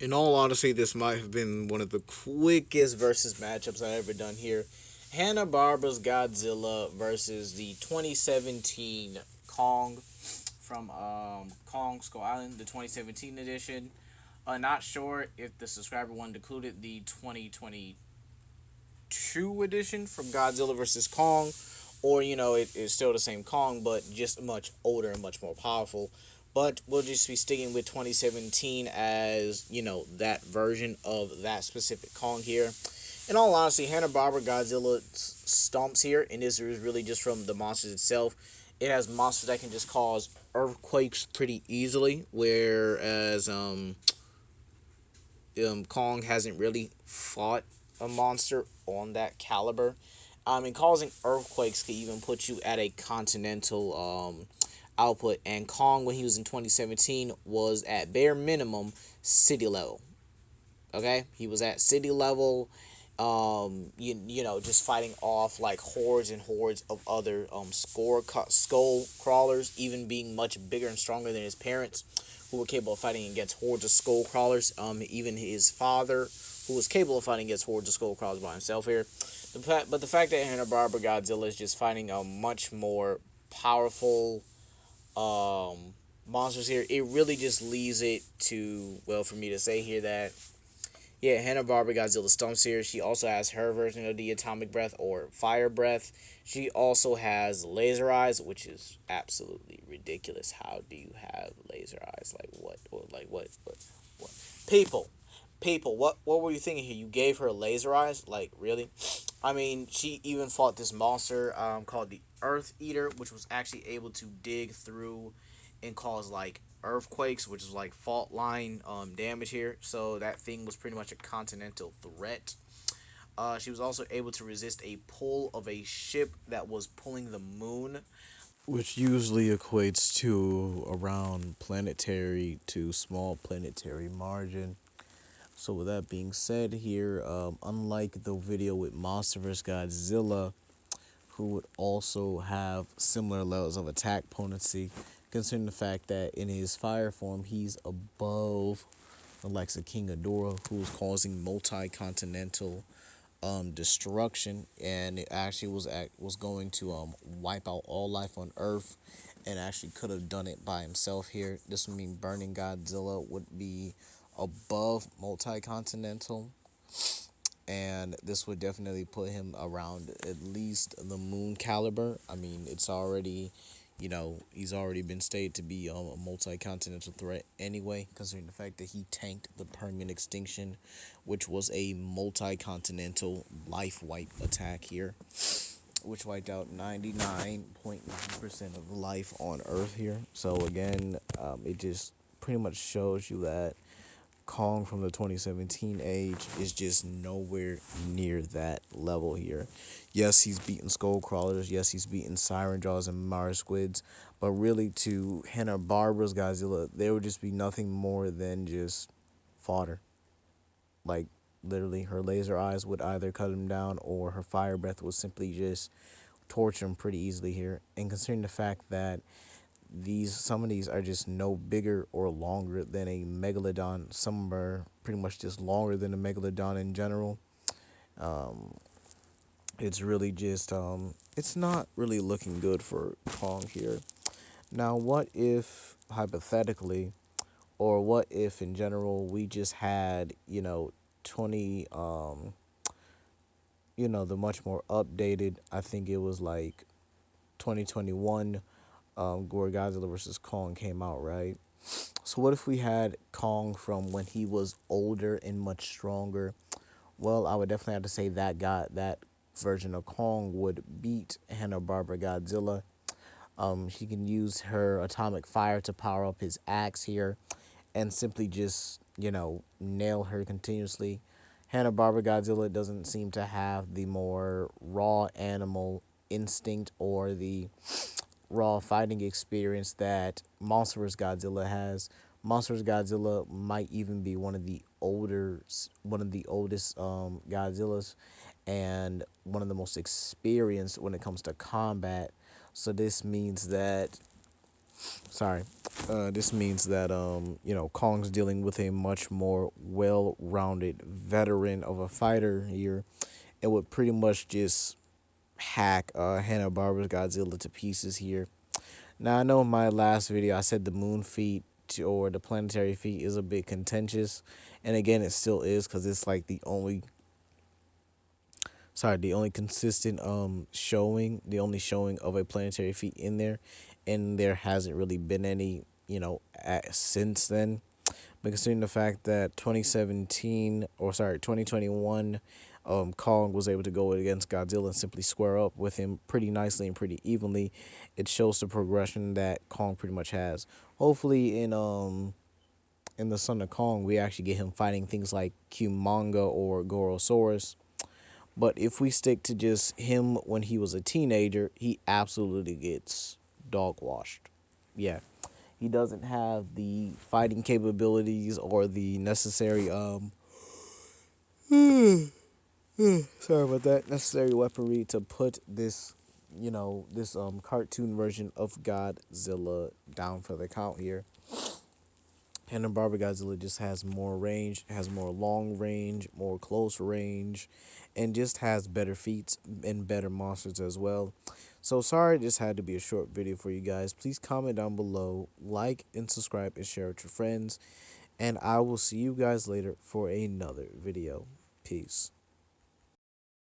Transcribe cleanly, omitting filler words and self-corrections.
In all honesty, this might have been one of the quickest versus matchups I've ever done here. Hanna Barbera's Godzilla versus the 2017 Kong from Kong Skull Island, the 2017 edition. Not sure if the subscriber one included the 2022 edition from Godzilla versus Kong, or it is still the same Kong, but just much older and much more powerful. But we'll just be sticking with 2017 as that version of that specific Kong here. In all honesty, Hanna-Barbera Godzilla stomps here, and this is really just from the monsters itself. It has monsters that can just cause earthquakes pretty easily, whereas Kong hasn't really fought a monster on that caliber. And causing earthquakes could even put you at a continental output. And Kong, when he was in 2017, was at bare minimum city level. Okay, he was at city level. Just fighting off like hordes and hordes of other skull crawlers, even being much bigger and stronger than his parents, who were capable of fighting against hordes of skull crawlers. Even his father, who was capable of fighting against hordes of skull crawlers by himself here. But the fact that Hanna-Barbera Godzilla is just fighting a much more powerful monsters here, it really just leaves it to, well, for me to say here that, yeah, Hanna-Barbera Godzilla stumps here. She also has her version of the atomic breath or fire breath. She also has laser eyes, which is absolutely ridiculous. How do you have laser eyes? Like what? Or like what? People, what were you thinking here? You gave her laser eyes? Like really? I mean, she even fought this monster called the Earth Eater, which was actually able to dig through and cause like earthquakes, which is like fault line damage here. So that thing was pretty much a continental threat. She was also able to resist a pull of a ship that was pulling the moon. Which usually equates to around planetary to small planetary margin. So with that being said here, unlike the video with Monster vs. Godzilla, who would also have similar levels of attack potency, considering the fact that in his fire form, he's above the likes of King Ghidorah, who's causing multi-continental destruction, and it actually was going to wipe out all life on Earth, and actually could have done it by himself here. This would mean Burning Godzilla would be above multi-continental, and this would definitely put him around at least the moon caliber. I mean, it's already, he's already been stated to be a multi-continental threat anyway, considering the fact that he tanked the Permian extinction, which was a multi-continental life wipe attack here, which wiped out 99.9% of life on Earth here. So again, it just pretty much shows you that Kong from the 2017 age is just nowhere near that level here. Yes, he's beaten skull crawlers. Yes, he's beaten siren jaws and Mars squids. But really, to Hanna Barbera's Godzilla, there would just be nothing more than just fodder. Like literally, her laser eyes would either cut him down, or her fire breath would simply just torture him pretty easily here. And considering the fact that some of these are just no bigger or longer than a megalodon. Some are pretty much just longer than a megalodon in general. Um, it's really just it's not really looking good for Kong here. Now, what if hypothetically, or what if in general we just had 20 the much more updated. I think it was like 2021 where Godzilla versus Kong came out, right? So what if we had Kong from when he was older and much stronger? Well, I would definitely have to say that version of Kong would beat Hanna-Barbera Godzilla. He can use her atomic fire to power up his axe here, and simply just nail her continuously. Hanna-Barbera Godzilla doesn't seem to have the more raw animal instinct or the raw fighting experience that Monster vs. Godzilla has. Monster vs. Godzilla might even be one of the oldest Godzillas, and one of the most experienced when it comes to combat. So this means that Sorry. This means that Kong's dealing with a much more well-rounded veteran of a fighter here, and would pretty much just hack Hanna Barbera's Godzilla to pieces here. Now I know in my last video I said the moon feat or the planetary feat is a bit contentious, and again it still is because it's like the only consistent showing, the only showing of a planetary feat in there, and there hasn't really been any since then. But considering the fact that 2021, Kong was able to go against Godzilla and simply square up with him pretty nicely and pretty evenly, it shows the progression that Kong pretty much has. Hopefully, in the Son of Kong, we actually get him fighting things like Kumonga or Gorosaurus. But if we stick to just him when he was a teenager, he absolutely gets dog washed. Yeah. He doesn't have the fighting capabilities or the necessary sorry about that, necessary weaponry to put this cartoon version of Godzilla down for the count here. Hanna Barbera Godzilla just has more range, has more long range, more close range, and just has better feats and better monsters as well. So sorry this had to be a short video for you guys. Please comment down below, like and subscribe and share with your friends. And I will see you guys later for another video. Peace.